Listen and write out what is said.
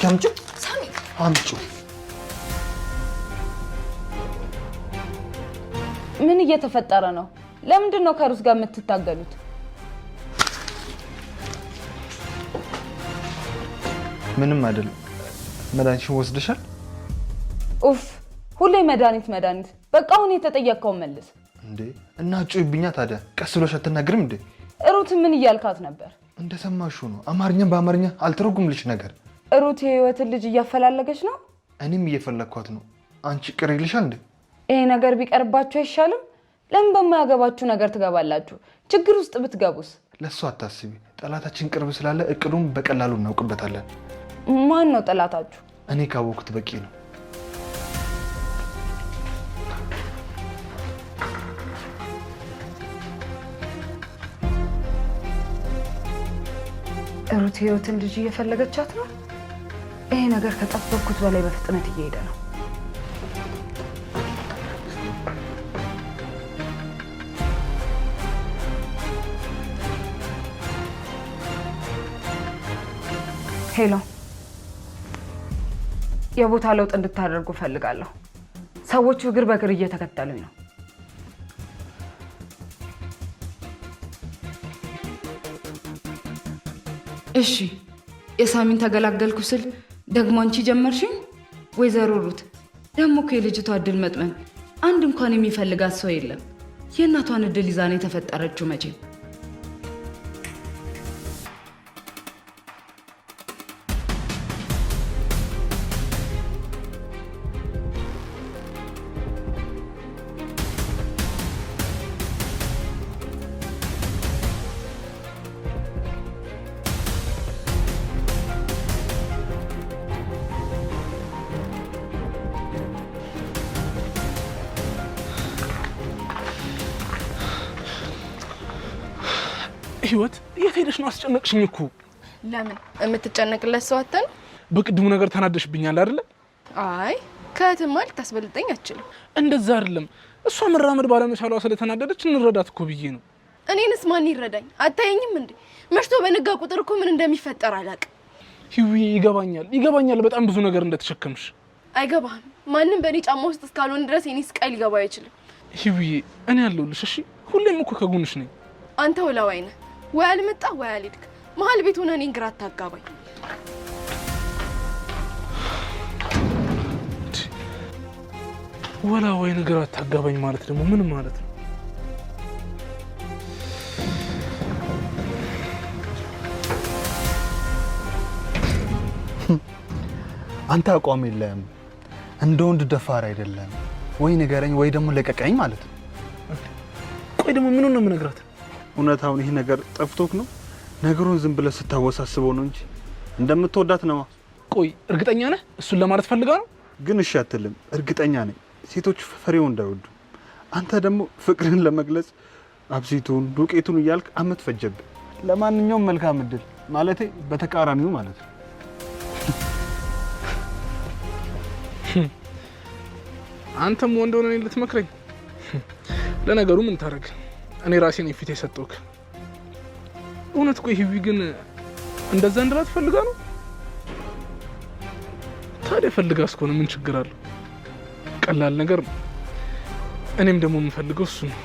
እስኪ አምጪው። ሳሚ አምጪው። ምን እየተፈጠረ ነው? ለምንድን ነው ከሩስ ጋር የምትታገሉት? ምንም አይደለም። መድኃኒትሽን ወስደሻል? ኡፍ ሁሌ መድኃኒት። በቃ አሁን የተጠየቀውን መልስ። እንዴ እና ጩይብኛ ታዲያ ቀስ ብለሽ አትናገሪም እንዴ? ሩት ምን እያልካት ነበር? እንደሰማሽው ነው። አማርኛም በአማርኛ አልተረጉምልሽ ነገር። ሩት የህይወትን ልጅ እያፈላለገች ነው። እኔም እየፈለግኳት ነው። አንቺ ቅር ይልሻል እንዴ? ይሄ ነገር ቢቀርባችሁ አይሻልም? ለምን በማያገባችሁ ነገር ትገባላችሁ? ችግር ውስጥ ብትገቡስ? ለሱ አታስቢ። ጠላታችን ቅርብ ስላለ እቅዱን በቀላሉ እናውቅበታለን። ማን ነው ጠላታችሁ? እኔ ካወኩት በቂ ነው። ሩት ህይወትን ልጅ እየፈለገቻት ነው። ይሄ ነገር ከጠበቅኩት በላይ በፍጥነት እየሄደ ነው። ሄሎ፣ የቦታ ለውጥ እንድታደርጉ ፈልጋለሁ። ሰዎቹ እግር በእግር እየተከተሉኝ ነው። እሺ፣ የሳሚን ተገላገልኩ ስል ደግሞ አንቺ ጀመርሽኝ? ወይዘሮ ሩት ደግሞ እኮ የልጅቷ እድል መጥመን አንድ እንኳን የሚፈልጋት ሰው የለም። የእናቷን እድል ይዛ ነው የተፈጠረችው መቼም። ህይወት የት ሄደሽ ነው? አስጨነቅሽኝ እኮ። ለምን የምትጨነቅለት ሰው አተን? በቅድሙ ነገር ተናደሽብኛል አይደለ? አይ ከእህትማ ልታስበልጠኝ አትችልም። እንደዛ አይደለም። እሷ መራመድ ባለመቻሏ ስለተናደደች እንረዳት እኮ ብዬ ነው። እኔንስ ማን ይረዳኝ? አታየኝም እንዴ? መሽቶ በነጋ ቁጥር እኮ ምን እንደሚፈጠር አላውቅም። ህዊ ይገባኛል በጣም ብዙ ነገር እንደተሸከምሽ። አይገባህም። ማንም በእኔ ጫማ ውስጥ እስካልሆን ድረስ የኔ ስቃይ ሊገባ አይችልም። ህዊ እኔ ያለሁልሽ። እሺ ሁሌም እኮ ከጎንሽ ነኝ። አንተ ወላዋይ ነህ። ወይ አልመጣ ወይ አልሄድክ። መሀል ቤት ሆነህ እኔን ግራ አታጋባኝ። ወላዋይ ነገር አታጋባኝ ማለት ደግሞ ምን ማለት ነው? አንተ አቋም የለህም። እንደ ወንድ ደፋር አይደለም። ወይ ንገረኝ ወይ ደግሞ ለቀቀኝ ማለት ነው። ቆይ ደግሞ ምን ነው የምነግራት? እውነታውን ይሄ ነገር ጠፍቶክ ነው? ነገሩን ዝም ብለህ ስታወሳስበው ነው እንጂ እንደምትወዳት ነው። ቆይ እርግጠኛ ነህ? እሱን ለማለት ፈልጋ ነው? ግን እሺ አትልም። እርግጠኛ ነኝ። ሴቶች ፍሬው እንዳይወዱ። አንተ ደግሞ ፍቅርን ለመግለጽ አብሲቱን ዱቄቱን እያልክ አመት ፈጀብህ። ለማንኛውም መልካም እድል። ማለቴ በተቃራኒው ማለት ነው። አንተም ወንድ ሆነህ እኔን ልትመክረኝ? ለነገሩ ምን ታረግ? እኔ ራሴ ነኝ ፊት የሰጠሁት። እውነት ቆይ ህዊ ግን እንደዛ እንድላት ፈልጋ ነው? ታዲያ ፈልጋ እስከሆነ ምን ችግር አለው? ቀላል ነገር ነው። እኔም ደግሞ የምፈልገው እሱ ነው።